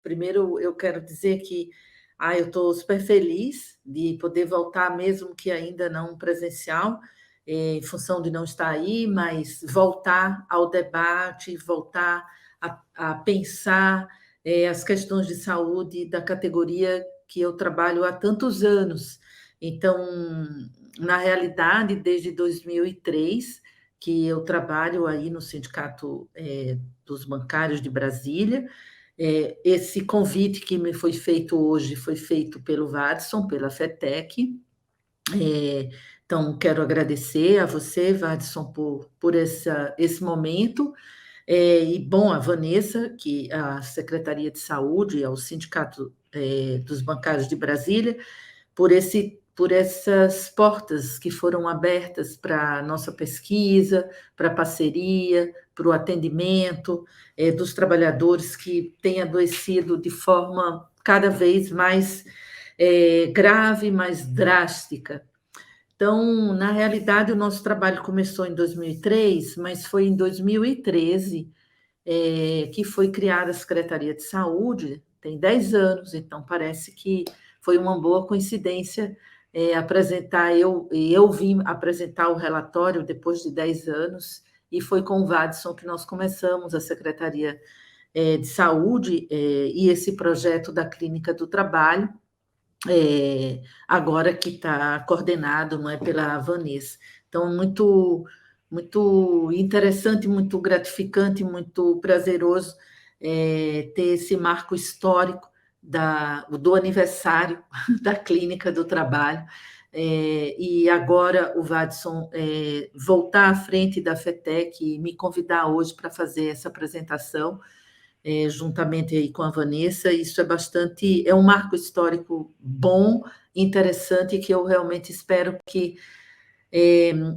Primeiro, eu quero dizer que eu estou super feliz de poder voltar, mesmo que ainda não presencial, em função de não estar aí, mas voltar ao debate, voltar a pensar as questões de saúde da categoria que eu trabalho há tantos anos. Então, na realidade, desde 2003, que eu trabalho aí no Sindicato dos Bancários de Brasília. Esse convite que me foi feito hoje foi feito pelo Vadson, pela FETEC. Então, quero agradecer a você, Vadson, por esse momento. Bom, a Vanessa, que a Secretaria de Saúde, ao Sindicato dos Bancários de Brasília, por essas portas que foram abertas para a nossa pesquisa, para a parceria, para o atendimento dos trabalhadores que têm adoecido de forma cada vez mais grave, mais drástica. Então, na realidade, o nosso trabalho começou em 2003, mas foi em 2013 que foi criada a Secretaria de Saúde, tem 10 anos, então parece que foi uma boa coincidência eu vim apresentar o relatório depois de 10 anos, e foi com o Vadson que nós começamos a Secretaria de Saúde e esse projeto da Clínica do Trabalho, agora que está coordenado, não é, pela Vanessa. Então, muito interessante, muito gratificante, muito prazeroso ter esse marco histórico do aniversário da Clínica do Trabalho. E agora o Vadson voltar à frente da FETEC e me convidar hoje para fazer essa apresentação, juntamente aí com a Vanessa. Isso é um marco histórico bom, interessante, que eu realmente espero que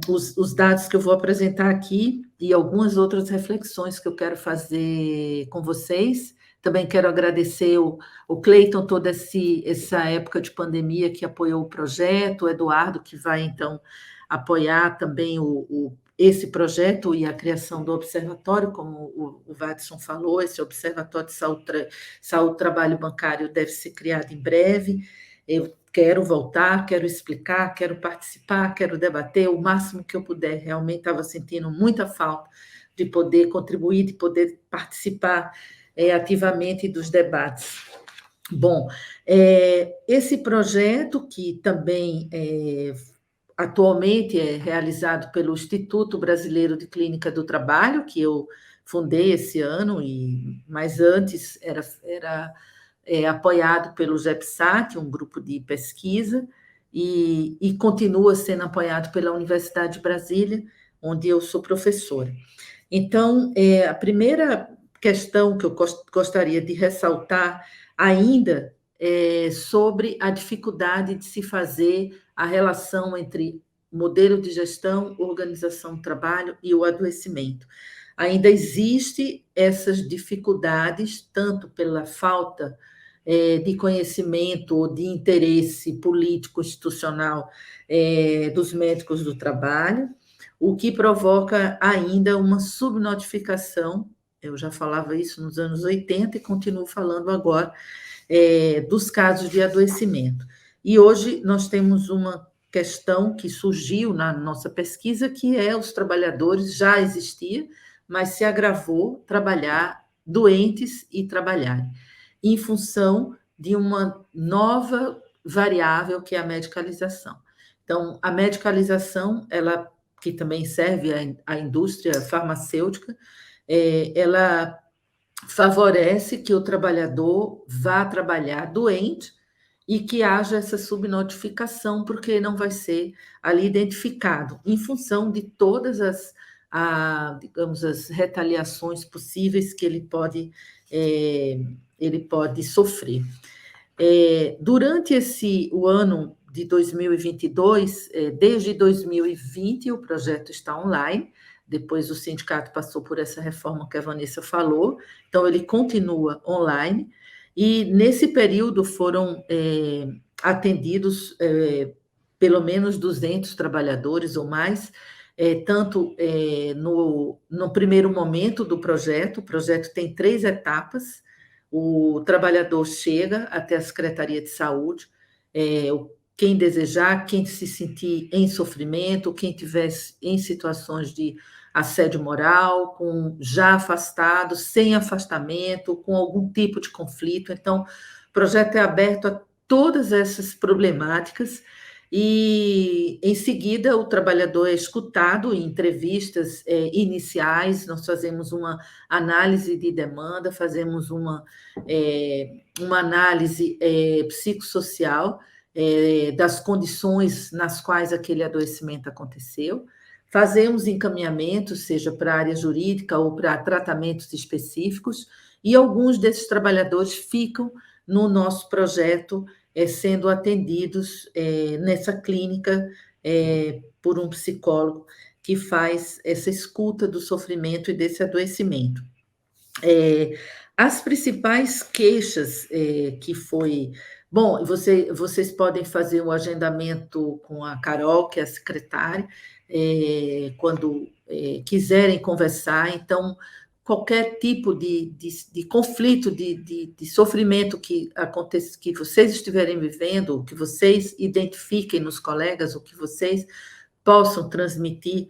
os dados que eu vou apresentar aqui e algumas outras reflexões que eu quero fazer com vocês. Também quero agradecer o Cleiton, toda essa época de pandemia que apoiou o projeto, o Eduardo, que vai, então, apoiar também esse projeto e a criação do observatório, como o Vadson falou. Esse observatório de saúde, trabalho bancário deve ser criado em breve. Eu quero voltar, quero explicar, quero participar, quero debater o máximo que eu puder. Realmente estava sentindo muita falta de poder contribuir, de poder participar ativamente dos debates. Bom, esse projeto, que também atualmente é realizado pelo Instituto Brasileiro de Clínica do Trabalho, que eu fundei esse ano, mas antes era apoiado pelo GEPSAT, um grupo de pesquisa, e continua sendo apoiado pela Universidade de Brasília, onde eu sou professora. Então, a primeira questão que eu gostaria de ressaltar ainda é sobre a dificuldade de se fazer a relação entre modelo de gestão, organização do trabalho e o adoecimento. Ainda existe essas dificuldades, tanto pela falta de conhecimento ou de interesse político institucional dos médicos do trabalho, o que provoca ainda uma subnotificação. Eu já falava isso nos anos 80 e continuo falando agora, dos casos de adoecimento. E hoje nós temos uma questão que surgiu na nossa pesquisa, que é os trabalhadores, já existia, mas se agravou, trabalhar doentes e trabalharem, em função de uma nova variável, que é a medicalização. Então, a medicalização, ela, que também serve à indústria farmacêutica, ela favorece que o trabalhador vá trabalhar doente e que haja essa subnotificação, porque não vai ser ali identificado, em função de todas digamos, as retaliações possíveis que ele pode sofrer. Durante o ano de 2022, desde 2020, o projeto está online. Depois o sindicato passou por essa reforma que a Vanessa falou, então ele continua online, e nesse período foram atendidos pelo menos 200 trabalhadores ou mais, tanto no primeiro momento do projeto. O projeto tem 3 etapas. o trabalhador chega até a Secretaria de Saúde, quem desejar, quem se sentir em sofrimento, quem estiver em situações de assédio moral, com já afastado, sem afastamento, com algum tipo de conflito. Então, o projeto é aberto a todas essas problemáticas e, em seguida, o trabalhador é escutado em entrevistas iniciais, nós fazemos uma análise de demanda, fazemos uma análise psicossocial das condições nas quais aquele adoecimento aconteceu, fazemos encaminhamentos, seja para a área jurídica ou para tratamentos específicos, e alguns desses trabalhadores ficam no nosso projeto sendo atendidos nessa clínica por um psicólogo que faz essa escuta do sofrimento e desse adoecimento. As principais queixas que foi... Bom, vocês podem fazer um agendamento com a Carol, que é a secretária, quando quiserem conversar. Então, qualquer tipo de conflito, de sofrimento que aconteça, que vocês estiverem vivendo, que vocês identifiquem nos colegas, o que vocês possam transmitir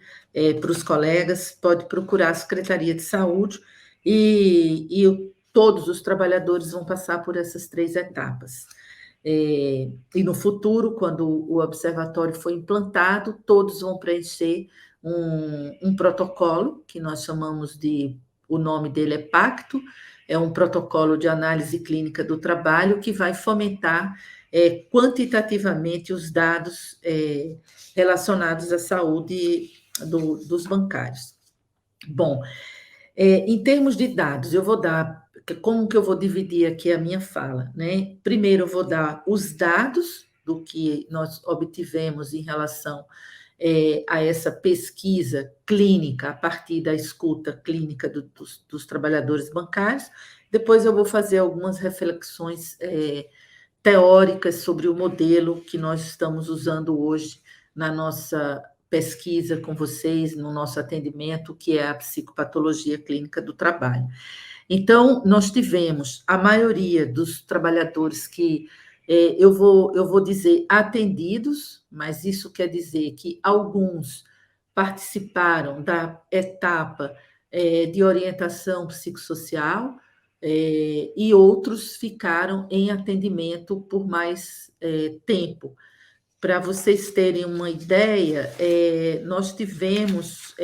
para os colegas, pode procurar a Secretaria de Saúde e todos os trabalhadores vão passar por essas 3 etapas. E no futuro, quando o observatório for implantado, todos vão preencher um protocolo, que nós chamamos o nome dele é Pacto, é um protocolo de análise clínica do trabalho que vai fomentar quantitativamente os dados relacionados à saúde dos bancários. Bom, em termos de dados, eu vou dar... Como que eu vou dividir aqui a minha fala, né? Primeiro, eu vou dar os dados do que nós obtivemos em relação a essa pesquisa clínica, a partir da escuta clínica dos trabalhadores bancários. Depois, eu vou fazer algumas reflexões teóricas sobre o modelo que nós estamos usando hoje na nossa pesquisa com vocês, no nosso atendimento, que é a psicopatologia clínica do trabalho. Então, nós tivemos a maioria dos trabalhadores que eu vou dizer atendidos, mas isso quer dizer que alguns participaram da etapa de orientação psicossocial e outros ficaram em atendimento por mais tempo. Para vocês terem uma ideia, nós tivemos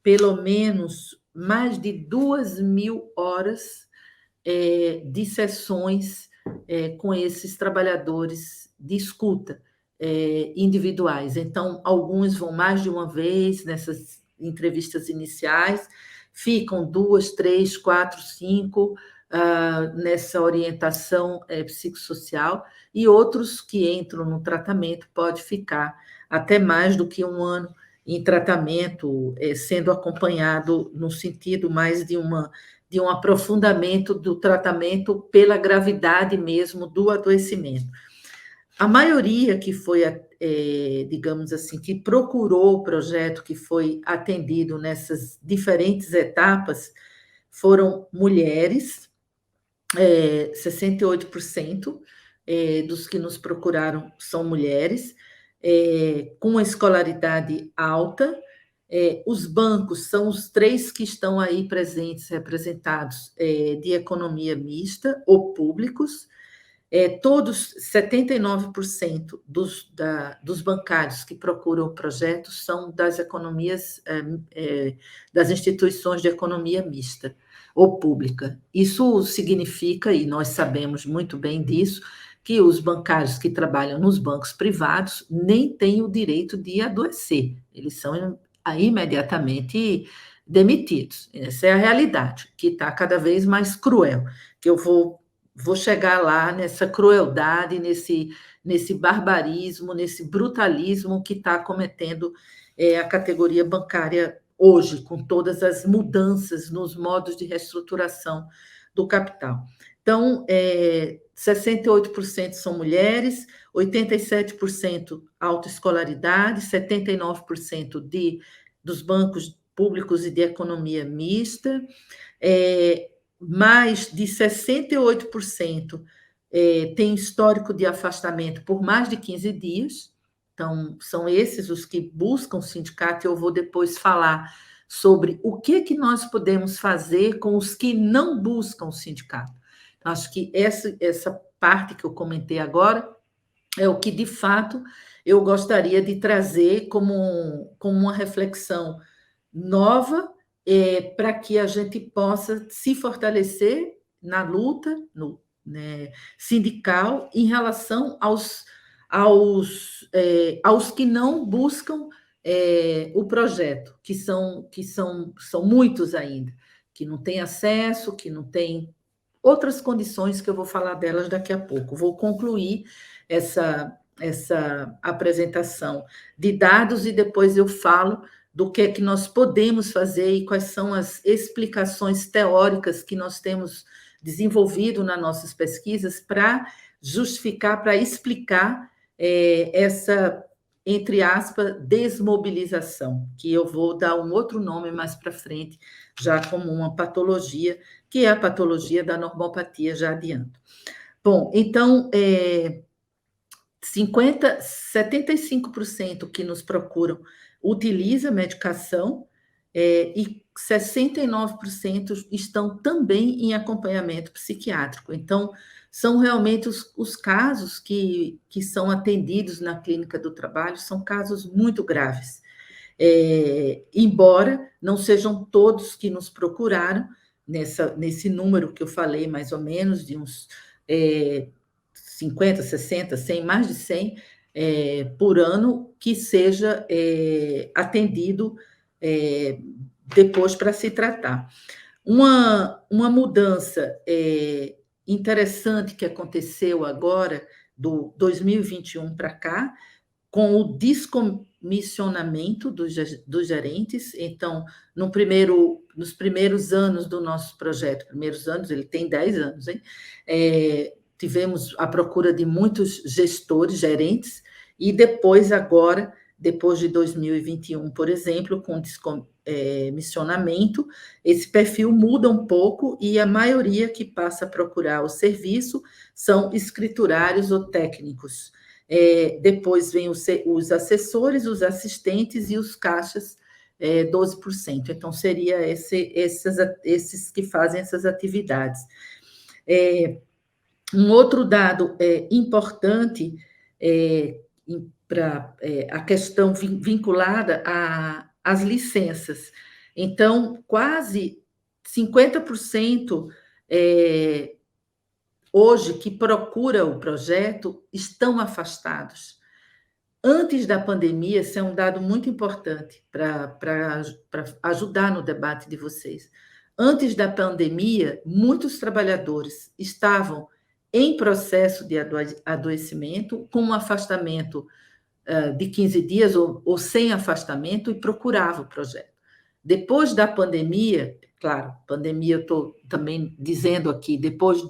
pelo menos mais de 2.000 horas de sessões com esses trabalhadores de escuta individuais. Então, alguns vão mais de uma vez nessas entrevistas iniciais, ficam 2, 3, 4, 5 nessa orientação psicossocial, e outros que entram no tratamento pode ficar até mais do que 1 ano em tratamento, sendo acompanhado no sentido mais de um aprofundamento do tratamento pela gravidade mesmo do adoecimento. A maioria que foi, digamos assim, que procurou o projeto, que foi atendido nessas diferentes etapas, foram mulheres, 68% dos que nos procuraram são mulheres, com a escolaridade alta. Os bancos são os 3 que estão aí presentes, representados, de economia mista ou públicos. Todos, 79% dos bancários que procuram o projeto são das economias, das instituições de economia mista ou pública. Isso significa, e nós sabemos muito bem disso, que os bancários que trabalham nos bancos privados nem têm o direito de adoecer, eles são imediatamente demitidos. Essa é a realidade, que está cada vez mais cruel, que eu vou chegar lá nessa crueldade, nesse barbarismo, nesse brutalismo que está cometendo a categoria bancária hoje, com todas as mudanças nos modos de reestruturação do capital. Então, 68% são mulheres, 87% autoescolaridade, 79% dos bancos públicos e de economia mista, mais de 68% tem histórico de afastamento por mais de 15 dias. Então, são esses os que buscam o sindicato. Eu vou depois falar sobre o que nós podemos fazer com os que não buscam o sindicato. Então, acho que essa parte que eu comentei agora é o que, de fato, eu gostaria de trazer como uma reflexão nova, para que a gente possa se fortalecer na luta né, sindical em relação aos que não buscam o projeto, são muitos ainda, que não têm acesso, que não têm outras condições que eu vou falar delas daqui a pouco. Vou concluir essa apresentação de dados e depois eu falo do que é que nós podemos fazer e quais são as explicações teóricas que nós temos desenvolvido nas nossas pesquisas para justificar, para explicar essa, entre aspas, desmobilização, que eu vou dar um outro nome mais para frente, já como uma patologia, que é a patologia da normopatia, já adianto. Bom, então, 75% que nos procuram utiliza medicação e 69% estão também em acompanhamento psiquiátrico. Então, são realmente os casos que são atendidos na clínica do trabalho, são casos muito graves. Embora não sejam todos que nos procuraram, nesse número que eu falei, mais ou menos, de uns 50, 60, 100, mais de 100 por ano, que seja atendido depois para se tratar. Uma mudança interessante que aconteceu agora, do 2021 para cá, com o descomissionamento dos gerentes. Então, nos primeiros anos do nosso projeto, primeiros anos, ele tem 10 anos, hein? Tivemos a procura de muitos gestores, gerentes, e depois, agora, depois de 2021, por exemplo, com descomissionamento, esse perfil muda um pouco e a maioria que passa a procurar o serviço são escriturários ou técnicos. Depois vem os assessores, os assistentes e os caixas, 12%. Então, seria esses que fazem essas atividades. Um outro dado importante para a questão vinculada às licenças. Então, quase 50% hoje que procura o projeto estão afastados. Antes da pandemia, esse é um dado muito importante para ajudar no debate de vocês. Antes da pandemia, muitos trabalhadores estavam em processo de adoecimento, com um afastamento de 15 dias ou sem afastamento, e procuravam o projeto. Depois da pandemia, claro, pandemia eu estou também dizendo aqui, depois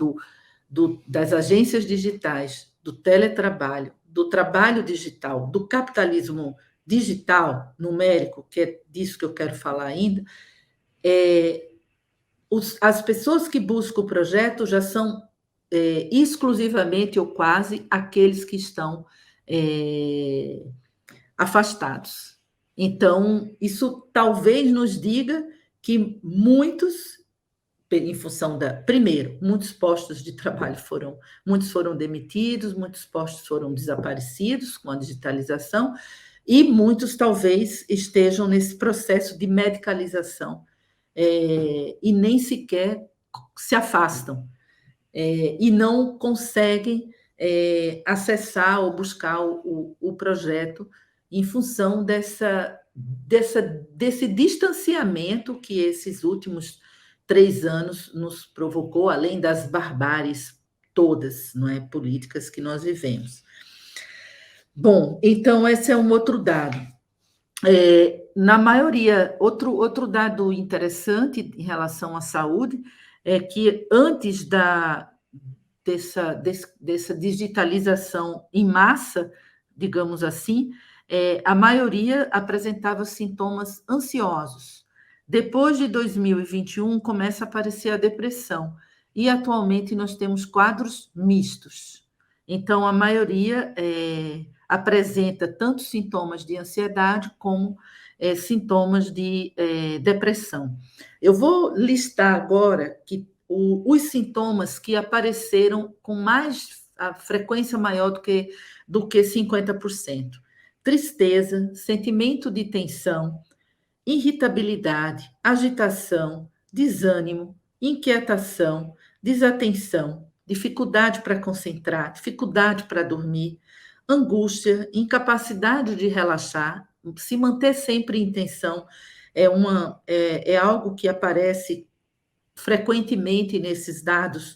das agências digitais, do teletrabalho, do trabalho digital, do capitalismo digital, numérico, que é disso que eu quero falar ainda, as pessoas que buscam o projeto já são exclusivamente ou quase aqueles que estão afastados. Então, isso talvez nos diga que muitos, em função primeiro, muitos postos de trabalho muitos foram demitidos, muitos postos foram desaparecidos com a digitalização, e muitos talvez estejam nesse processo de medicalização e nem sequer se afastam e não conseguem acessar ou buscar o projeto em função desse distanciamento que esses últimos 3 anos nos provocou, além das barbáries todas, não é, políticas que nós vivemos. Bom, então esse é um outro dado. Na maioria, outro dado interessante em relação à saúde é que antes dessa digitalização em massa, digamos assim, a maioria apresentava sintomas ansiosos. Depois de 2021, começa a aparecer a depressão. E atualmente nós temos quadros mistos. Então, a maioria apresenta tanto sintomas de ansiedade como sintomas de depressão. Eu vou listar agora os sintomas que apareceram com mais a frequência maior do que 50%. Tristeza, sentimento de tensão, irritabilidade, agitação, desânimo, inquietação, desatenção, dificuldade para concentrar, dificuldade para dormir, angústia, incapacidade de relaxar, se manter sempre em tensão é algo que aparece frequentemente nesses dados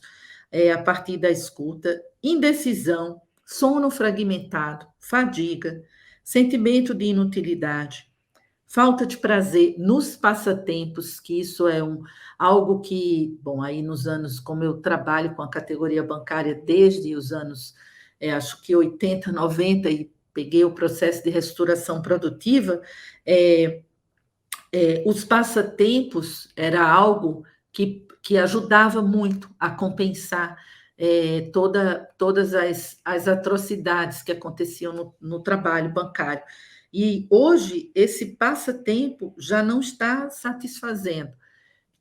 a partir da escuta, indecisão, sono fragmentado, fadiga, sentimento de inutilidade, falta de prazer nos passatempos, que isso é algo que, bom, aí nos anos, como eu trabalho com a categoria bancária desde os anos, acho que 80, 90, e peguei o processo de restauração produtiva, os passatempos era algo que ajudava muito a compensar todas as atrocidades que aconteciam no trabalho bancário. E hoje esse passatempo já não está satisfazendo.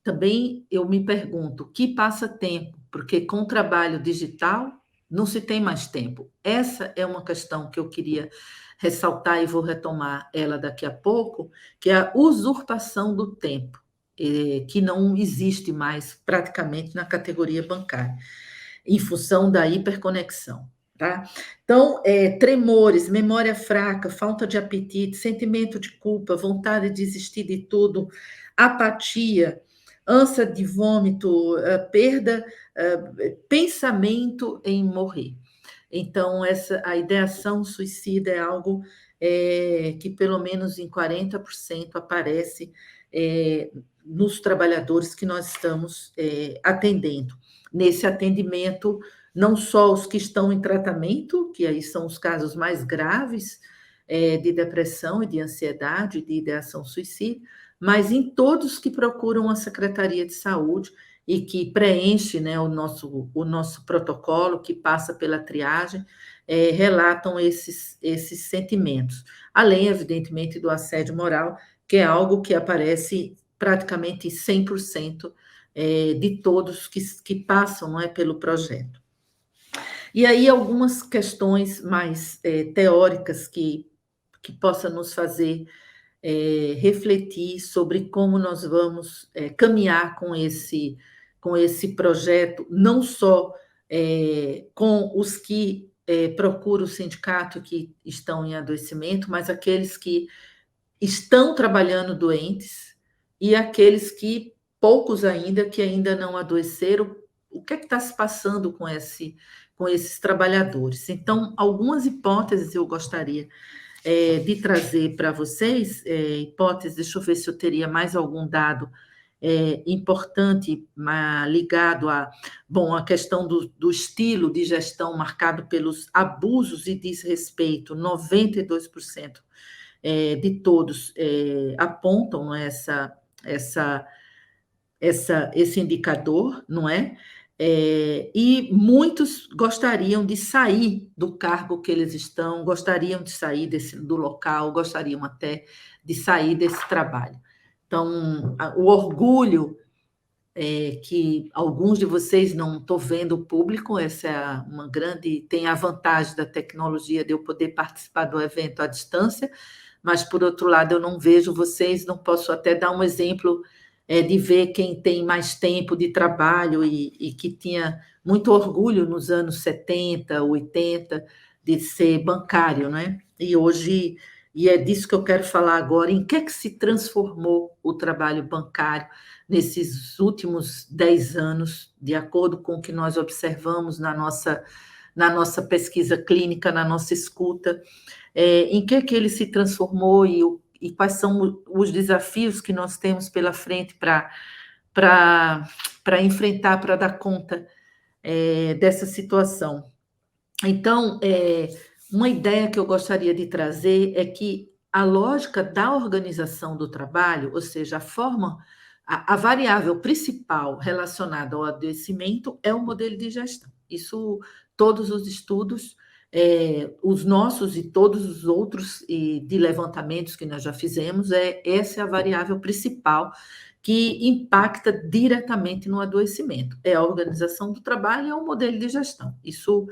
Também eu me pergunto, que passatempo? Porque com o trabalho digital não se tem mais tempo. Essa é uma questão que eu queria ressaltar e vou retomar ela daqui a pouco, que é a usurpação do tempo, que não existe mais praticamente na categoria bancária, em função da hiperconexão. Tá? Então, tremores, memória fraca, falta de apetite, sentimento de culpa, vontade de desistir de tudo, apatia, ânsia de vômito, perda, pensamento em morrer. Então, a ideação suicida é algo que pelo menos em 40% aparece nos trabalhadores que nós estamos atendendo. Nesse atendimento, não só os que estão em tratamento, que aí são os casos mais graves de depressão e de ansiedade, de ideação suicida, mas em todos que procuram a Secretaria de Saúde e que preenche, né, o nosso protocolo, que passa pela triagem, relatam esses sentimentos. Além, evidentemente, do assédio moral, que é algo que aparece praticamente 100% de todos que passam, não é, pelo projeto. E aí algumas questões mais teóricas que possam nos fazer refletir sobre como nós vamos caminhar com esse projeto, não só com os que procuram o sindicato que estão em adoecimento, mas aqueles que estão trabalhando doentes e aqueles que, poucos ainda, que ainda não adoeceram. O que é que está se passando com esses trabalhadores? Então, algumas hipóteses eu gostaria de trazer para vocês, hipóteses, deixa eu ver se eu teria mais algum dado importante ligado a questão do estilo de gestão marcado pelos abusos e desrespeito. 92% de todos apontam esse indicador, não é? E muitos gostariam de sair do cargo que eles estão, gostariam de sair do local, gostariam até de sair desse trabalho. Então, o orgulho que alguns de vocês não estou vendo o público, essa é uma grande, tem a vantagem da tecnologia de eu poder participar do evento à distância, mas por outro lado eu não vejo vocês, não posso até dar um exemplo de ver quem tem mais tempo de trabalho e que tinha muito orgulho nos anos 70, 80, de ser bancário, né? E hoje, e é disso que eu quero falar agora, em que é que se transformou o trabalho bancário nesses últimos 10 anos, de acordo com o que nós observamos na nossa pesquisa clínica, na nossa escuta, em que ele se transformou e quais são os desafios que nós temos pela frente para enfrentar, para dar conta dessa situação. Então, uma ideia que eu gostaria de trazer é que a lógica da organização do trabalho, ou seja, a variável principal relacionada ao adoecimento é o modelo de gestão. Isso, todos os estudos, os nossos e todos os outros de levantamentos que nós já fizemos, essa é a variável principal que impacta diretamente no adoecimento. É a organização do trabalho e é o modelo de gestão. Isso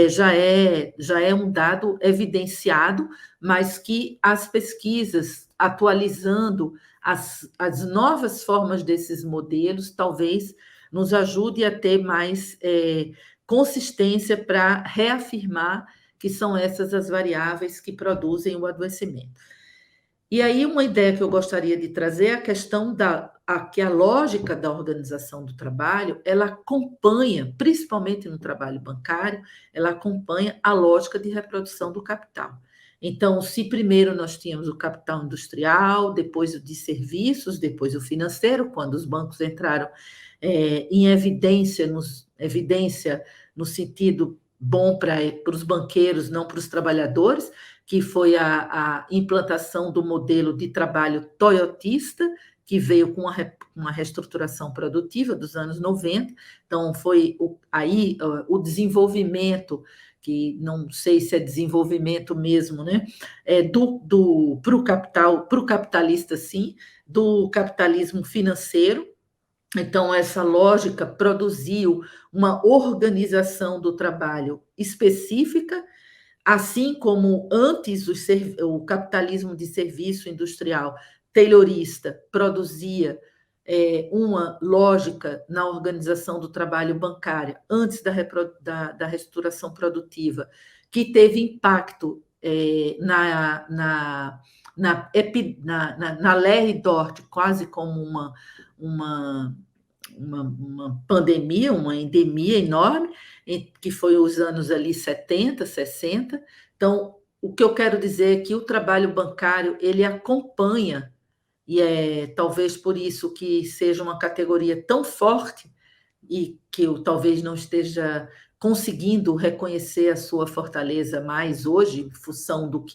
já é um dado evidenciado, mas que as pesquisas atualizando as novas formas desses modelos talvez nos ajude a ter mais consistência para reafirmar que são essas as variáveis que produzem o adoecimento. E aí, uma ideia que eu gostaria de trazer é a questão que a lógica da organização do trabalho, ela acompanha, principalmente no trabalho bancário, ela acompanha a lógica de reprodução do capital. Então, se primeiro nós tínhamos o capital industrial, depois o de serviços, depois o financeiro, quando os bancos entraram em evidência no sentido bom para os banqueiros, não para os trabalhadores, que foi a implantação do modelo de trabalho toyotista, que veio com uma reestruturação produtiva dos anos 90. Então, foi aí o desenvolvimento, que não sei se é desenvolvimento mesmo, né? Para o capitalista, sim, do capitalismo financeiro. Então, essa lógica produziu uma organização do trabalho específica, assim como antes o capitalismo de serviço industrial taylorista produzia uma lógica na organização do trabalho bancário antes da reestruturação produtiva, que teve impacto na Larry Dort, quase como uma pandemia, uma endemia enorme, que foi os anos ali 70, 60. Então, o que eu quero dizer é que o trabalho bancário, ele acompanha, e é talvez por isso que seja uma categoria tão forte e que eu talvez não esteja conseguindo reconhecer a sua fortaleza mais hoje, em função dos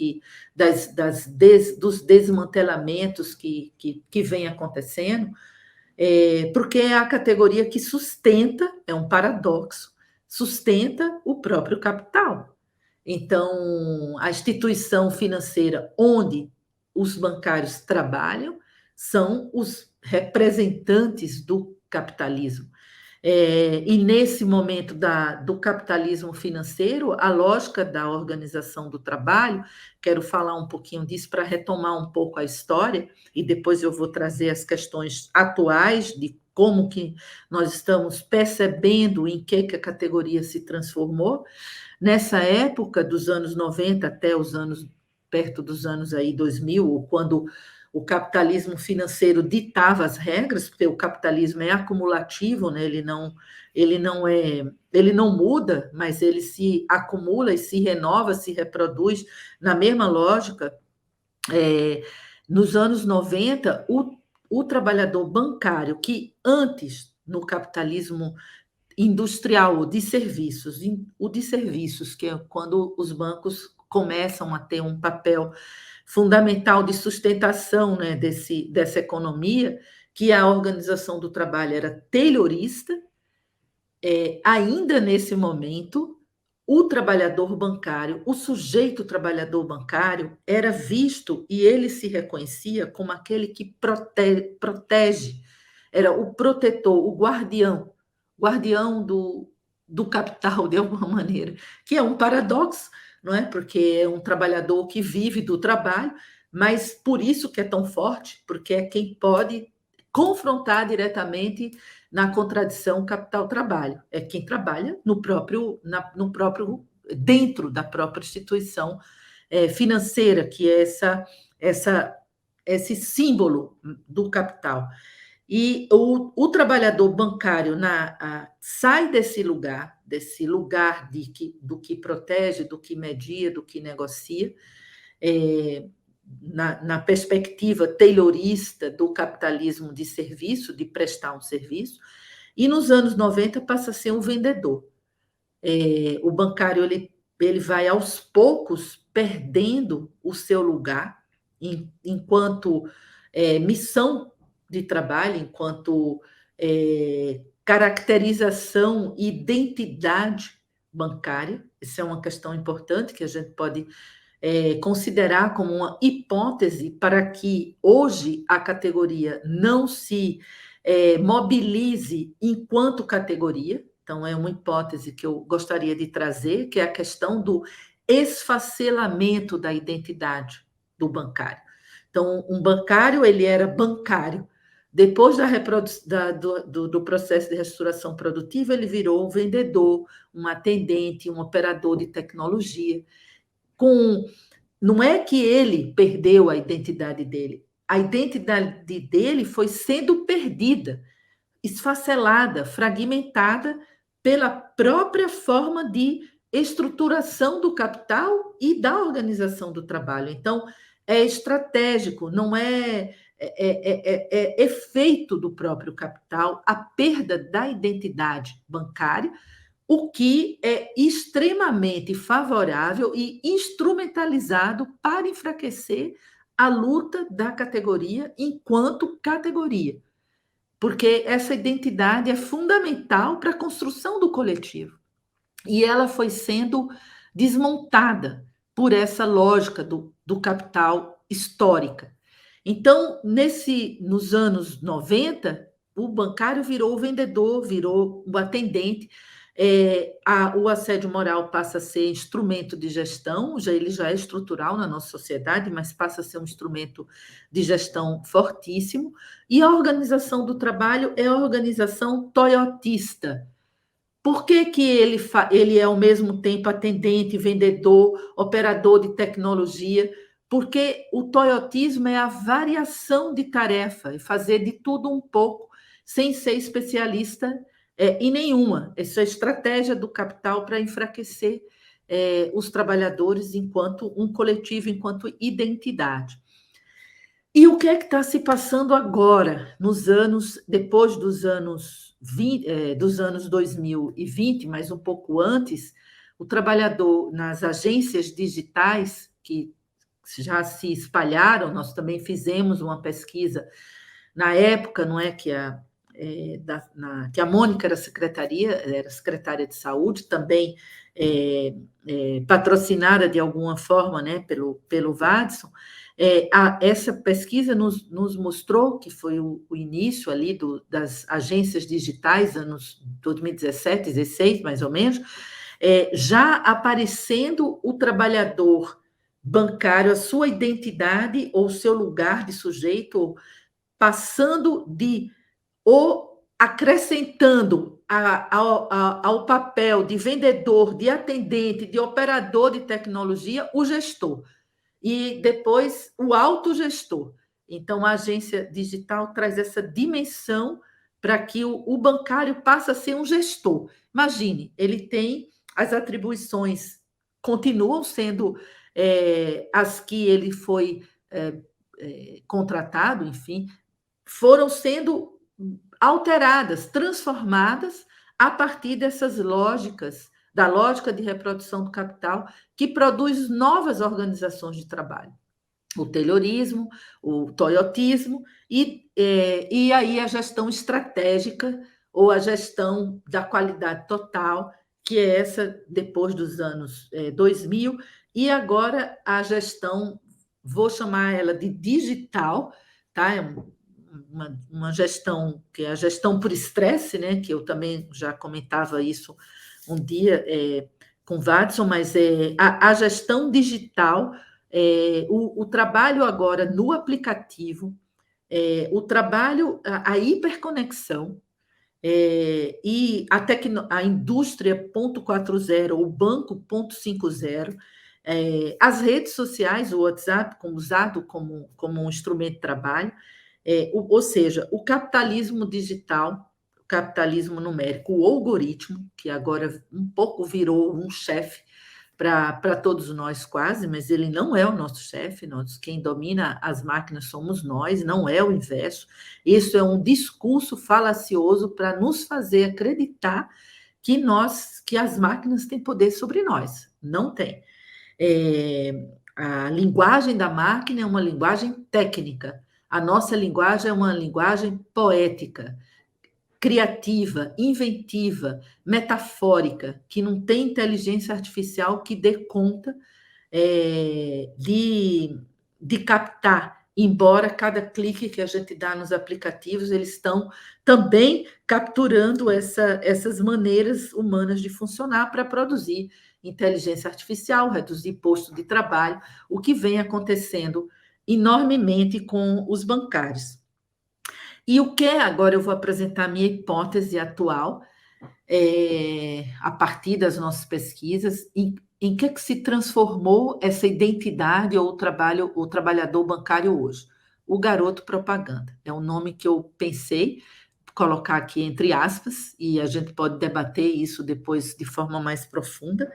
desmantelamentos que vem acontecendo, porque é a categoria que sustenta, é um paradoxo, sustenta o próprio capital. Então, a instituição financeira onde os bancários trabalham são os representantes do capitalismo. E nesse momento do capitalismo financeiro, a lógica da organização do trabalho, quero falar um pouquinho disso para retomar um pouco a história, e depois eu vou trazer as questões atuais de como que nós estamos percebendo em que a categoria se transformou. Nessa época, dos anos 90 até perto dos anos aí 2000, quando o capitalismo financeiro ditava as regras, porque o capitalismo é acumulativo, né? Ele não muda, mas ele se acumula e se renova, se reproduz na mesma lógica. Nos anos 90, o trabalhador bancário, que antes, no capitalismo industrial, o de serviços, que é quando os bancos começam a ter um papel fundamental de sustentação, né, dessa economia, que a organização do trabalho era taylorista. Ainda nesse momento, o trabalhador bancário, o sujeito trabalhador bancário, era visto e ele se reconhecia como aquele que protege, era o protetor, o guardião do capital, de alguma maneira, que é um paradoxo, não é? Porque é um trabalhador que vive do trabalho, mas por isso que é tão forte, porque é quem pode confrontar diretamente na contradição capital-trabalho. É quem trabalha dentro da própria instituição financeira, que é esse símbolo do capital. E o trabalhador bancário sai desse lugar do que protege, do que media, do que negocia, na perspectiva taylorista do capitalismo de serviço, de prestar um serviço, e nos anos 90 passa a ser um vendedor. O bancário ele vai aos poucos perdendo o seu lugar, enquanto missão de trabalho, enquanto caracterização e identidade bancária. Isso é uma questão importante que a gente pode considerar como uma hipótese para que hoje a categoria não se mobilize enquanto categoria. Então, é uma hipótese que eu gostaria de trazer, que é a questão do esfacelamento da identidade do bancário. Então, um bancário, ele era bancário. Depois do processo de reestruturação produtiva, ele virou um vendedor, um atendente, um operador de tecnologia. Não é que ele perdeu a identidade dele, a identidade dele foi sendo perdida, esfacelada, fragmentada pela própria forma de estruturação do capital e da organização do trabalho. Então, é estratégico, não é efeito do próprio capital a perda da identidade bancária, o que é extremamente favorável e instrumentalizado para enfraquecer a luta da categoria enquanto categoria, porque essa identidade é fundamental para a construção do coletivo. E ela foi sendo desmontada por essa lógica do capital histórica. Então, nos anos 90, o bancário virou o vendedor, virou o atendente, o assédio moral passa a ser instrumento de gestão, ele já é estrutural na nossa sociedade, mas passa a ser um instrumento de gestão fortíssimo, e a organização do trabalho é a organização toyotista. Por que que ele é ao mesmo tempo atendente, vendedor, operador de tecnologia? Porque o toyotismo é a variação de tarefa, é fazer de tudo um pouco, sem ser especialista em nenhuma. Essa é a estratégia do capital para enfraquecer os trabalhadores enquanto um coletivo, enquanto identidade. E o que é que está se passando agora, depois dos anos 2020, mas um pouco antes, o trabalhador nas agências digitais, que já se espalharam, nós também fizemos uma pesquisa na época, não é, que a Mônica era secretária de saúde, também patrocinada de alguma forma, né, pelo Vadson. Essa pesquisa nos mostrou que foi o início ali das agências digitais, anos 2017, 2016, mais ou menos, já aparecendo o trabalhador bancário, a sua identidade ou seu lugar de sujeito, passando ou acrescentando ao papel de vendedor, de atendente, de operador de tecnologia, o gestor. E depois o autogestor. Então, a agência digital traz essa dimensão para que o bancário passe a ser um gestor. Imagine, ele tem as atribuições, continuam sendo as que ele foi contratado, enfim, foram sendo alteradas, transformadas a partir dessas lógicas, da lógica de reprodução do capital, que produz novas organizações de trabalho. O taylorismo, o toyotismo, e aí a gestão estratégica, ou a gestão da qualidade total, que é essa depois dos anos 2000, e agora a gestão, vou chamar ela de digital, tá? Uma gestão que é a gestão por estresse, né? Que eu também já comentava isso um dia com o Vadson, mas a gestão digital, o trabalho agora no aplicativo, o trabalho, a hiperconexão, e a indústria 4.0, o banco 5.0, as redes sociais, o WhatsApp usado como um instrumento de trabalho, ou seja, o capitalismo digital, o capitalismo numérico, o algoritmo, que agora um pouco virou um chefe para todos nós quase, mas ele não é o nosso chefe, quem domina as máquinas somos nós, não é o inverso. Isso é um discurso falacioso para nos fazer acreditar que as máquinas têm poder sobre nós. Não tem. A linguagem da máquina é uma linguagem técnica. A nossa linguagem é uma linguagem poética, criativa, inventiva, metafórica, que não tem inteligência artificial que dê conta de captar, embora cada clique que a gente dá nos aplicativos, eles estão também capturando essas maneiras humanas de funcionar para produzir inteligência artificial, reduzir posto de trabalho, o que vem acontecendo enormemente com os bancários. E o que agora eu vou apresentar a minha hipótese atual, a partir das nossas pesquisas, em que se transformou essa identidade ou o trabalhador bancário hoje? O garoto propaganda. É um nome que eu pensei colocar aqui entre aspas, e a gente pode debater isso depois de forma mais profunda.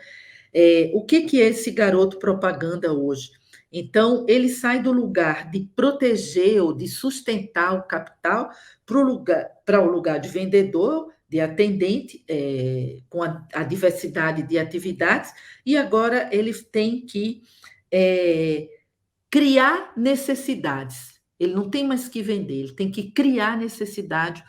O que é esse garoto propaganda hoje? Então, ele sai do lugar de proteger ou de sustentar o capital para o lugar de vendedor, de atendente, com a diversidade de atividades, e agora ele tem que criar necessidades. Ele não tem mais que vender, ele tem que criar necessidade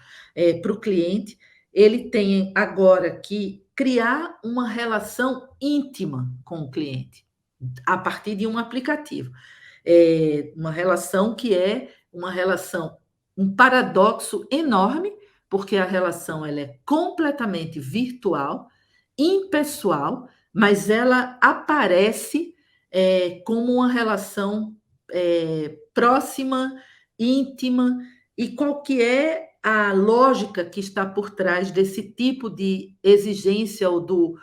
para o cliente. Ele tem agora que criar uma relação íntima com o cliente, a partir de um aplicativo. Uma relação que é uma relação, um paradoxo enorme, porque a relação ela é completamente virtual, impessoal, mas ela aparece como uma relação próxima, íntima, e qual que é a lógica que está por trás desse tipo de exigência ou do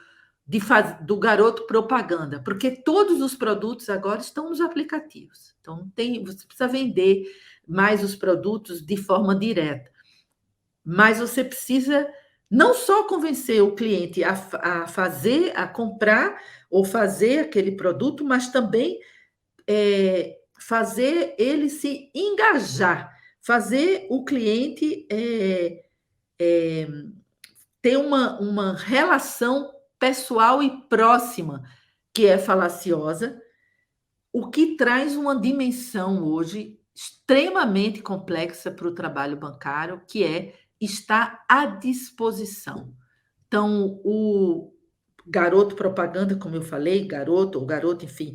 garoto propaganda, porque todos os produtos agora estão nos aplicativos. Então, você precisa vender mais os produtos de forma direta, mas você precisa não só convencer o cliente a fazer, a comprar ou fazer aquele produto, mas também fazer ele se engajar, fazer o cliente ter uma relação pessoal e próxima, que é falaciosa, o que traz uma dimensão hoje extremamente complexa para o trabalho bancário, que é estar à disposição. Então, o garoto propaganda, como eu falei, garoto ou garoto, enfim,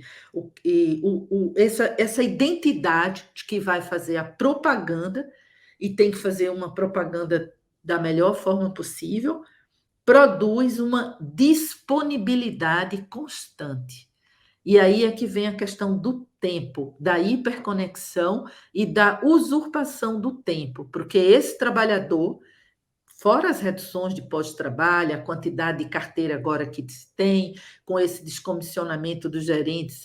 essa identidade de que vai fazer a propaganda e tem que fazer uma propaganda da melhor forma possível, produz uma disponibilidade constante. E aí é que vem a questão do tempo, da hiperconexão e da usurpação do tempo, porque esse trabalhador, fora as reduções de pós-trabalho, a quantidade de carteira agora que se tem, com esse descomissionamento dos gerentes,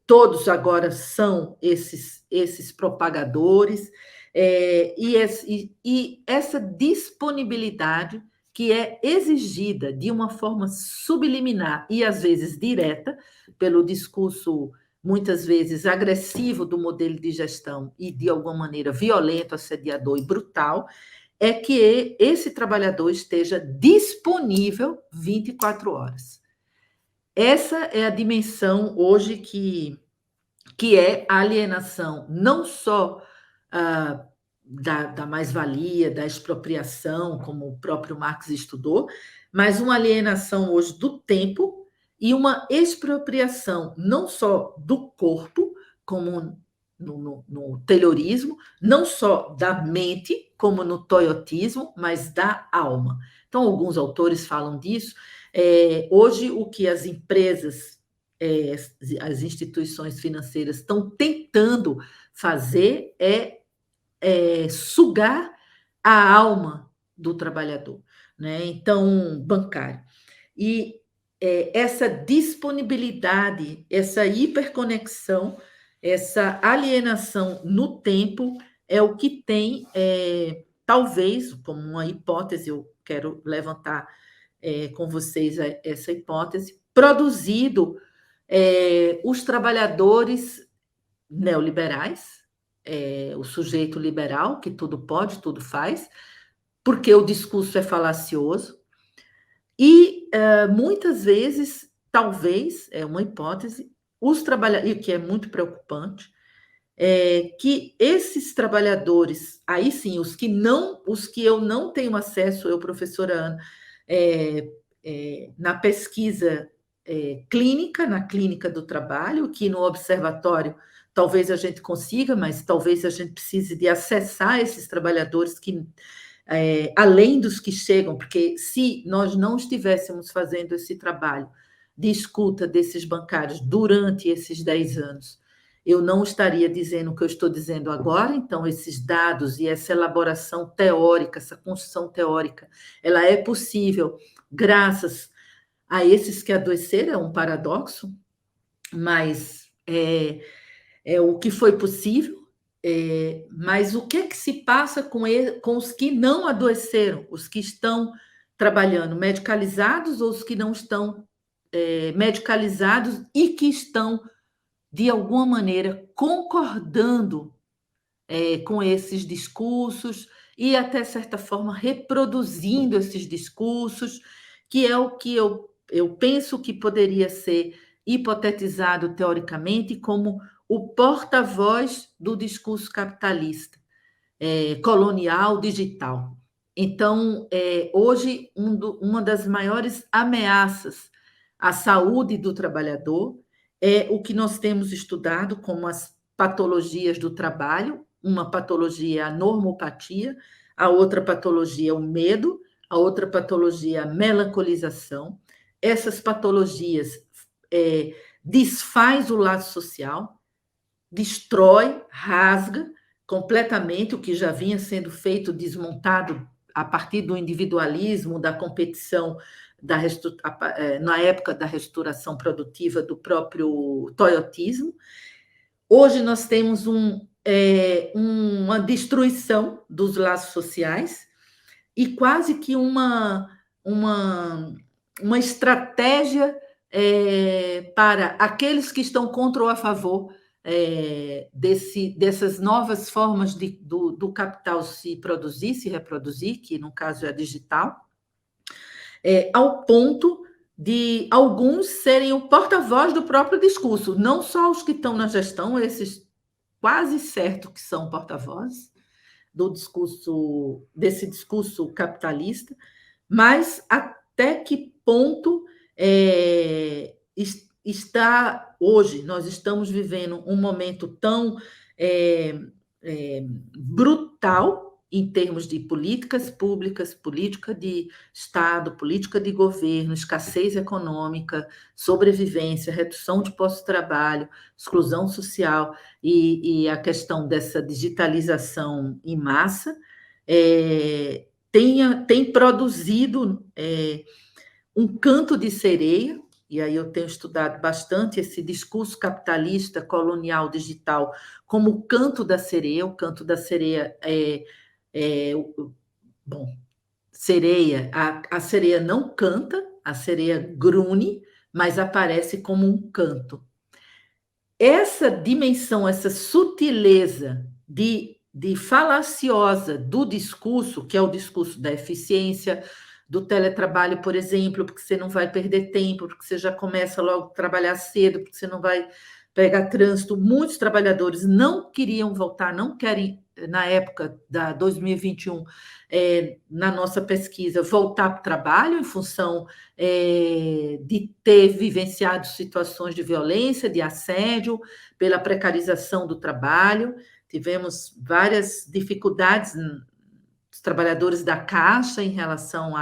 todos agora são esses propagadores, e essa disponibilidade que é exigida de uma forma subliminar e às vezes direta, pelo discurso muitas vezes agressivo do modelo de gestão e de alguma maneira violento, assediador e brutal, é que esse trabalhador esteja disponível 24 horas. Essa é a dimensão hoje que é a alienação, não só da mais-valia, da expropriação, como o próprio Marx estudou, mas uma alienação hoje do tempo e uma expropriação não só do corpo, como no Taylorismo, não só da mente, como no toyotismo, mas da alma. Então, alguns autores falam disso. Hoje, o que as empresas, as instituições financeiras estão tentando fazer é sugar a alma do trabalhador, né? Então, bancário. E essa disponibilidade, essa hiperconexão, essa alienação no tempo é o que tem, talvez, como uma hipótese, eu quero levantar com vocês essa hipótese, produzido os trabalhadores neoliberais, o sujeito liberal, que tudo pode, tudo faz, porque o discurso é falacioso, e muitas vezes, talvez, é uma hipótese, os trabalhadores, e que é muito preocupante, que esses trabalhadores, aí sim, os que eu não tenho acesso, eu, professora Ana, na pesquisa clínica, na clínica do trabalho, que no observatório talvez a gente consiga, mas talvez a gente precise de acessar esses trabalhadores que, além dos que chegam, porque se nós não estivéssemos fazendo esse trabalho de escuta desses bancários durante esses 10 anos, eu não estaria dizendo o que eu estou dizendo agora, então esses dados e essa elaboração teórica, essa construção teórica, ela é possível graças a esses que adoeceram, é um paradoxo, mas é o que foi possível, mas o que é que se passa com os que não adoeceram, os que estão trabalhando medicalizados ou os que não estão medicalizados e que estão de alguma maneira, concordando com esses discursos e, até certa forma, reproduzindo esses discursos, que é o que eu penso que poderia ser hipotetizado teoricamente como o porta-voz do discurso capitalista, colonial, digital. Então, hoje, uma das maiores ameaças à saúde do trabalhador é o que nós temos estudado como as patologias do trabalho, uma patologia é a normopatia, a outra patologia é o medo, a outra patologia é a melancolização. Essas patologias desfaz o laço social, destrói, rasga completamente o que já vinha sendo feito, desmontado a partir do individualismo, da competição, na época da restauração produtiva do próprio toyotismo. Hoje nós temos uma destruição dos laços sociais e quase que uma estratégia para aqueles que estão contra ou a favor dessas novas formas do capital se produzir, se reproduzir, que no caso é a digital, ao ponto de alguns serem o porta-voz do próprio discurso, não só os que estão na gestão, esses quase certo que são porta-vozes desse discurso capitalista, mas até que ponto está hoje, nós estamos vivendo um momento tão brutal em termos de políticas públicas, política de Estado, política de governo, escassez econômica, sobrevivência, redução de postos de trabalho, exclusão social e a questão dessa digitalização em massa, tem produzido um canto de sereia, e aí eu tenho estudado bastante esse discurso capitalista, colonial, digital, como o canto da sereia. O canto da sereia bom, sereia, a sereia não canta, a sereia grune, mas aparece como um canto. Essa dimensão, essa sutileza de falaciosa do discurso, que é o discurso da eficiência, do teletrabalho, por exemplo, porque você não vai perder tempo, porque você já começa logo a trabalhar cedo, porque você não vai pegar trânsito. Muitos trabalhadores não queriam voltar, não querem, na época da 2021, na nossa pesquisa, voltar para o trabalho em função de ter vivenciado situações de violência, de assédio, pela precarização do trabalho. Tivemos várias dificuldades dos trabalhadores da Caixa em relação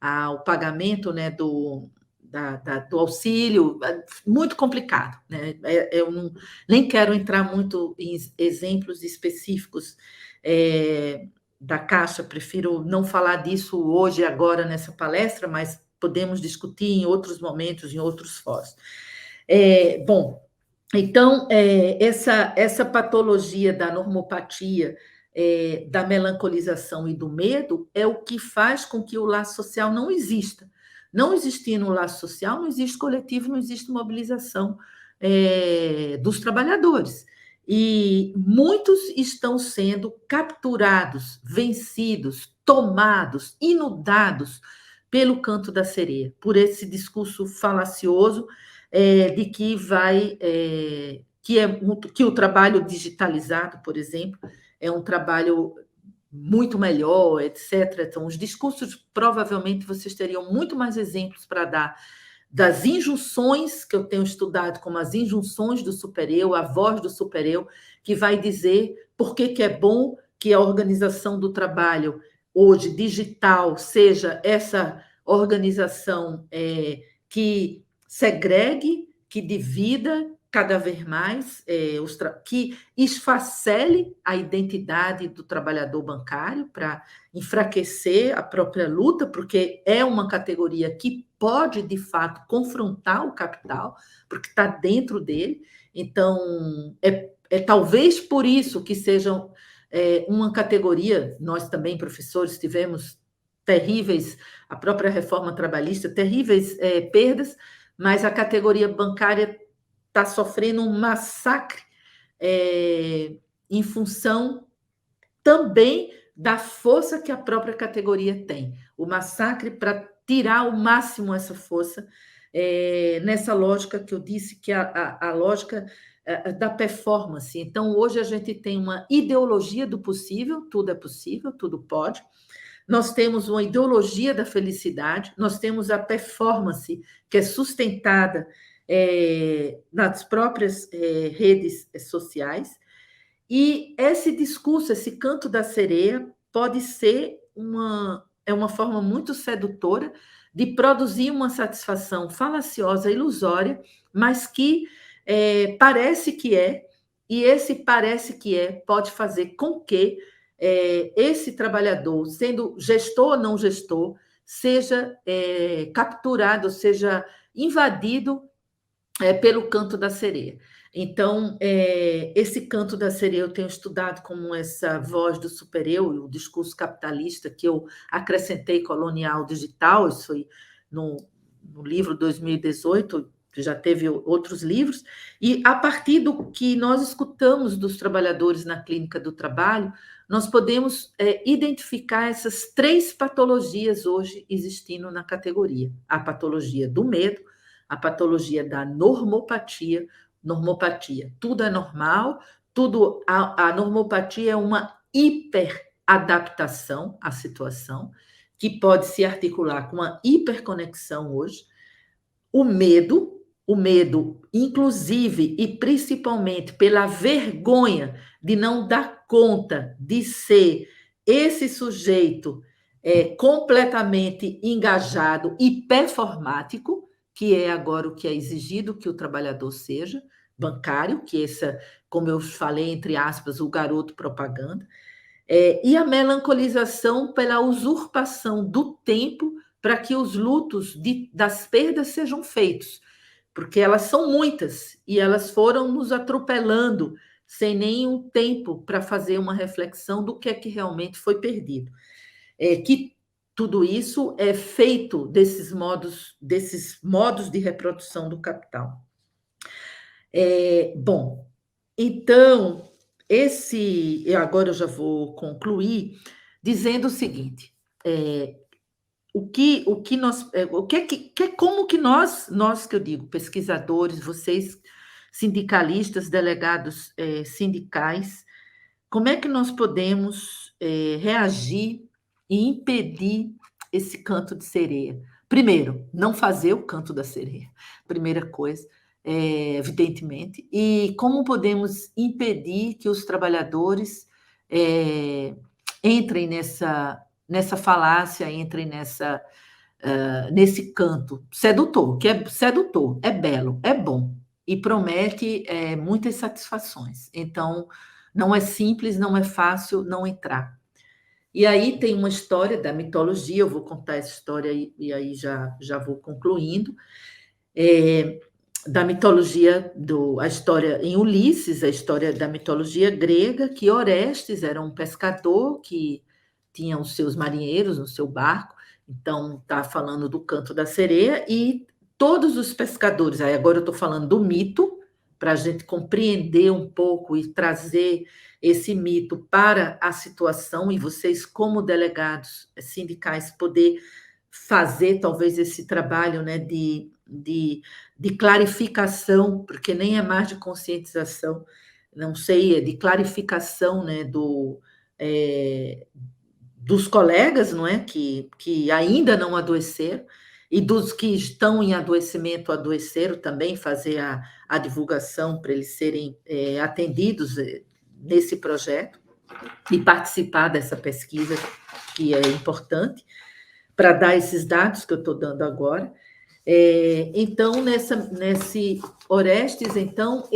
ao pagamento, né, do auxílio, muito complicado, né? Eu nem quero entrar muito em exemplos específicos da Caixa, prefiro não falar disso hoje, agora, nessa palestra, mas podemos discutir em outros momentos, em outros fóruns. Bom, então, essa patologia da normopatia, da melancolização e do medo é o que faz com que o laço social não exista. Não existindo o laço social, não existe coletivo, não existe mobilização dos trabalhadores. E muitos estão sendo capturados, vencidos, tomados, inundados pelo canto da sereia, por esse discurso falacioso de que que o trabalho digitalizado, por exemplo, é um trabalho muito melhor, etc. Então, os discursos, provavelmente, vocês teriam muito mais exemplos para dar das injunções que eu tenho estudado, como as injunções do supereu, a voz do supereu, que vai dizer por que é bom que a organização do trabalho hoje digital seja essa organização que segregue, que divida cada vez mais, que esfacele a identidade do trabalhador bancário para enfraquecer a própria luta, porque é uma categoria que pode, de fato, confrontar o capital, porque está dentro dele. Então, é talvez por isso que sejam uma categoria, nós também, professores, tivemos terríveis, a própria reforma trabalhista, terríveis perdas, mas a categoria bancária está sofrendo um massacre em função também da força que a própria categoria tem. O massacre para tirar ao máximo essa força nessa lógica que eu disse, que é a lógica da performance. Então, hoje a gente tem uma ideologia do possível, tudo é possível, tudo pode. Nós temos uma ideologia da felicidade, nós temos a performance, que é sustentada nas próprias redes sociais, e esse discurso, esse canto da sereia, pode ser uma forma muito sedutora de produzir uma satisfação falaciosa, ilusória, mas que parece que e esse parece que pode fazer com que esse trabalhador, sendo gestor ou não gestor, seja capturado, seja invadido pelo canto da sereia. Então, esse canto da sereia eu tenho estudado como essa voz do supereu, o discurso capitalista que eu acrescentei colonial digital, isso foi no livro 2018, que já teve outros livros, e a partir do que nós escutamos dos trabalhadores na clínica do trabalho, nós podemos identificar essas 3 patologias hoje existindo na categoria. A patologia do medo, a patologia da normopatia, tudo é normal, a normopatia é uma hiperadaptação à situação, que pode se articular com uma hiperconexão hoje. O medo, inclusive e principalmente pela vergonha de não dar conta de ser esse sujeito completamente engajado e performático, que é agora o que é exigido que o trabalhador seja, bancário, que como eu falei, entre aspas, o garoto propaganda, e a melancolização pela usurpação do tempo para que os lutos das perdas sejam feitos, porque elas são muitas e elas foram nos atropelando sem nenhum tempo para fazer uma reflexão do que é que realmente foi perdido. Que tudo isso é feito desses modos de reprodução do capital. Bom, então, agora eu já vou concluir dizendo o seguinte: como que nós que eu digo, pesquisadores, vocês, sindicalistas, delegados sindicais, como é que nós podemos reagir e impedir esse canto de sereia? Primeiro, não fazer o canto da sereia, primeira coisa, evidentemente. E como podemos impedir que os trabalhadores entrem nessa falácia, entrem nesse canto sedutor, que é sedutor, é belo, é bom e promete muitas satisfações. Então, não é simples, não é fácil não entrar. E aí tem uma história da mitologia, eu vou contar essa história e aí já vou concluindo, da mitologia, a história em Ulisses, a história da mitologia grega, que Orestes era um pescador que tinha os seus marinheiros no seu barco, então está falando do canto da sereia, e todos os pescadores, aí agora eu estou falando do mito, para a gente compreender um pouco e trazer esse mito para a situação, e vocês, como delegados sindicais, poder fazer talvez esse trabalho, né, de clarificação, porque nem é mais de conscientização, não sei, é de clarificação, né, dos colegas, não é, que ainda não adoeceram, e dos que estão em adoecimento, adoeceram também, fazer a divulgação para eles serem atendidos nesse projeto e participar dessa pesquisa, que é importante, para dar esses dados que eu estou dando agora. Então, nesse Orestes, então, o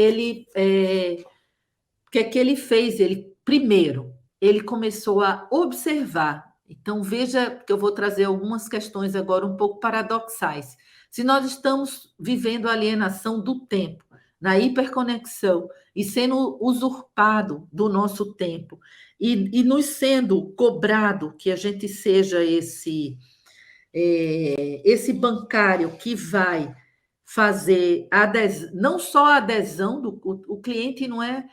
que é que ele fez? Primeiro, ele começou a observar. Então, veja que eu vou trazer algumas questões agora um pouco paradoxais. Se nós estamos vivendo a alienação do tempo, na hiperconexão, e sendo usurpado do nosso tempo, e nos sendo cobrado que a gente seja esse bancário que vai fazer não só a adesão o cliente não é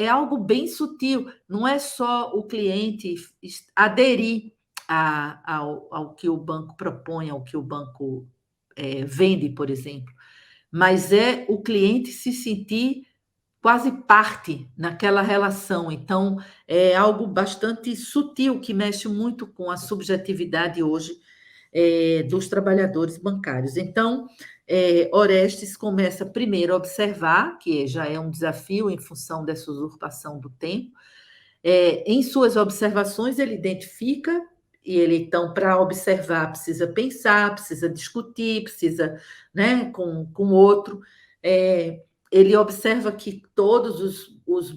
algo bem sutil, não é só o cliente aderir ao que o banco propõe, ao que o banco vende, por exemplo, mas é o cliente se sentir quase parte naquela relação. Então, é algo bastante sutil que mexe muito com a subjetividade hoje dos trabalhadores bancários. Então, Orestes começa primeiro a observar, que já é um desafio em função dessa usurpação do tempo. Em suas observações, ele identifica, e ele, então, para observar, precisa pensar, precisa discutir, precisa, né, com o outro. Ele observa que todos os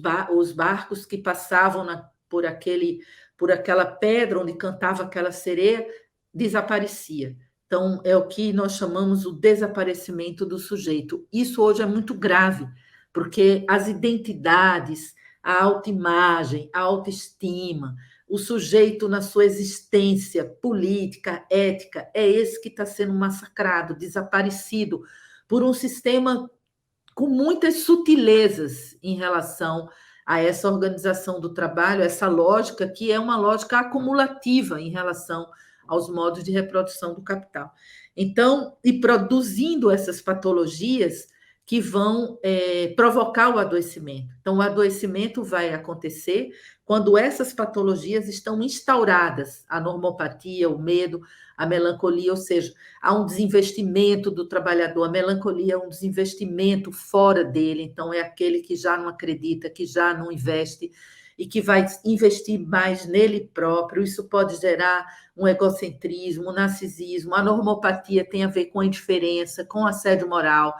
barcos que passavam por aquela pedra onde cantava aquela sereia desaparecia. Então, é o que nós chamamos o desaparecimento do sujeito. Isso hoje é muito grave, porque as identidades, a autoimagem, a autoestima, o sujeito na sua existência política, ética, é esse que está sendo massacrado, desaparecido por um sistema com muitas sutilezas em relação a essa organização do trabalho, essa lógica que é uma lógica acumulativa em relação aos modos de reprodução do capital. Então, e produzindo essas patologias que vão provocar o adoecimento. Então, o adoecimento vai acontecer quando essas patologias estão instauradas, a normopatia, o medo, a melancolia, ou seja, há um desinvestimento do trabalhador, a melancolia é um desinvestimento fora dele, então é aquele que já não acredita, que já não investe e que vai investir mais nele próprio. Isso pode gerar um egocentrismo, um narcisismo. A normopatia tem a ver com a indiferença, com assédio moral,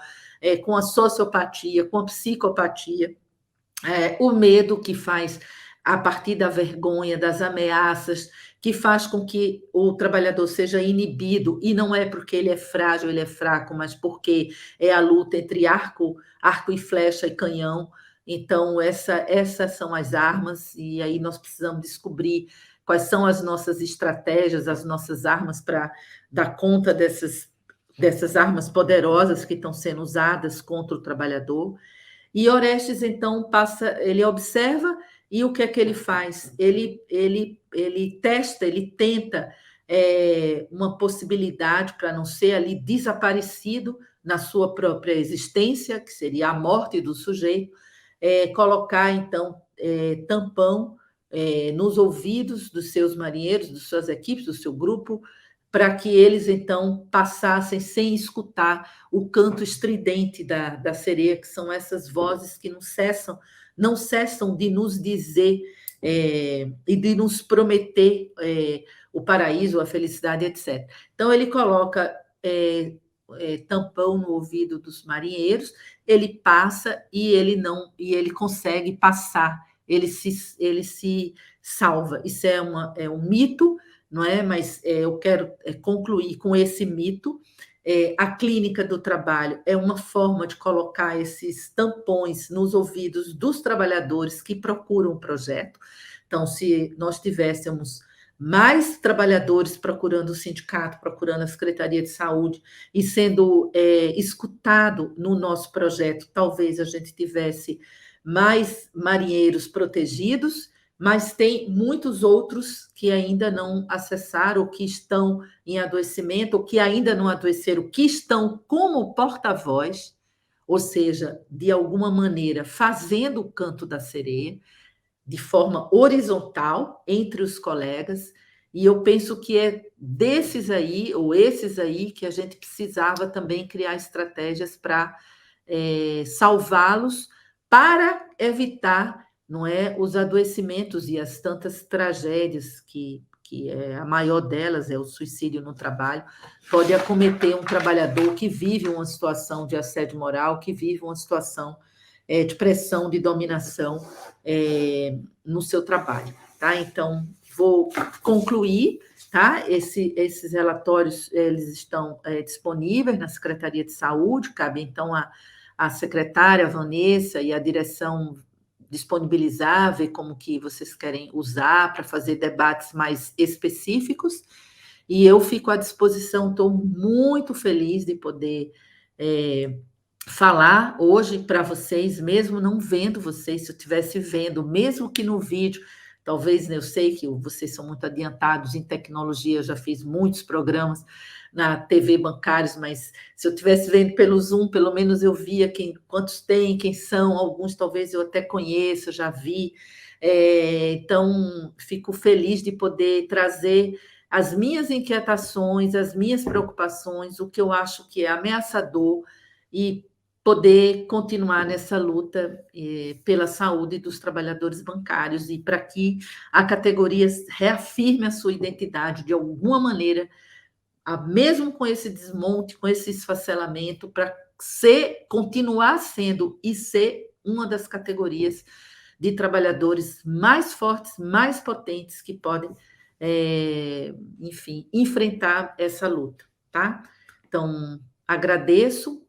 com a sociopatia, com a psicopatia. O medo que faz a partir da vergonha, das ameaças, que faz com que o trabalhador seja inibido, e não é porque ele é frágil, ele é fraco, mas porque é a luta entre arco e flecha e canhão. Então, essas são as armas, e aí nós precisamos descobrir quais são as nossas estratégias, as nossas armas para dar conta dessas armas poderosas que estão sendo usadas contra o trabalhador. E Orestes, então, ele observa, e o que é que ele faz? Ele testa, ele tenta uma possibilidade para não ser ali desaparecido na sua própria existência, que seria a morte do sujeito, colocar, então, tampão nos ouvidos dos seus marinheiros, das suas equipes, do seu grupo, para que eles, então, passassem sem escutar o canto estridente da sereia, que são essas vozes que não cessam de nos dizer e de nos prometer o paraíso, a felicidade, etc. Então, ele coloca tampão no ouvido dos marinheiros, ele passa e ele consegue passar, ele se salva. Isso é um mito, não é? Mas eu quero concluir com esse mito. A clínica do trabalho é uma forma de colocar esses tampões nos ouvidos dos trabalhadores que procuram o projeto. Então, se nós tivéssemos mais trabalhadores procurando o sindicato, procurando a Secretaria de Saúde e sendo escutado no nosso projeto, talvez a gente tivesse mais marinheiros protegidos, mas tem muitos outros que ainda não acessaram, ou que estão em adoecimento, ou que ainda não adoeceram, que estão como porta-voz, ou seja, de alguma maneira fazendo o canto da sereia, de forma horizontal entre os colegas, e eu penso que é desses aí, ou esses aí, que a gente precisava também criar estratégias para salvá-los, para evitar, não é, os adoecimentos e as tantas tragédias que a maior delas é o suicídio no trabalho, pode acometer um trabalhador que vive uma situação de assédio moral, que vive uma situação de pressão, de dominação no seu trabalho, tá? Então, vou concluir, tá? Esses relatórios, eles estão disponíveis na Secretaria de Saúde, cabe então a secretária Vanessa e a direção disponibilizar, ver como que vocês querem usar para fazer debates mais específicos, e eu fico à disposição, estou muito feliz de poder falar hoje para vocês, mesmo não vendo vocês, se eu estivesse vendo, mesmo que no vídeo, talvez, né, eu sei que vocês são muito adiantados em tecnologia, eu já fiz muitos programas na TV bancários, mas se eu estivesse vendo pelo Zoom, pelo menos eu via quantos tem, quem são, alguns talvez eu até conheça, já vi. Então, fico feliz de poder trazer as minhas inquietações, as minhas preocupações, o que eu acho que é ameaçador, e poder continuar nessa luta pela saúde dos trabalhadores bancários e para que a categoria reafirme a sua identidade de alguma maneira, mesmo com esse desmonte, com esse esfacelamento, para continuar sendo e ser uma das categorias de trabalhadores mais fortes, mais potentes que podem, enfim, enfrentar essa luta, tá? Então, agradeço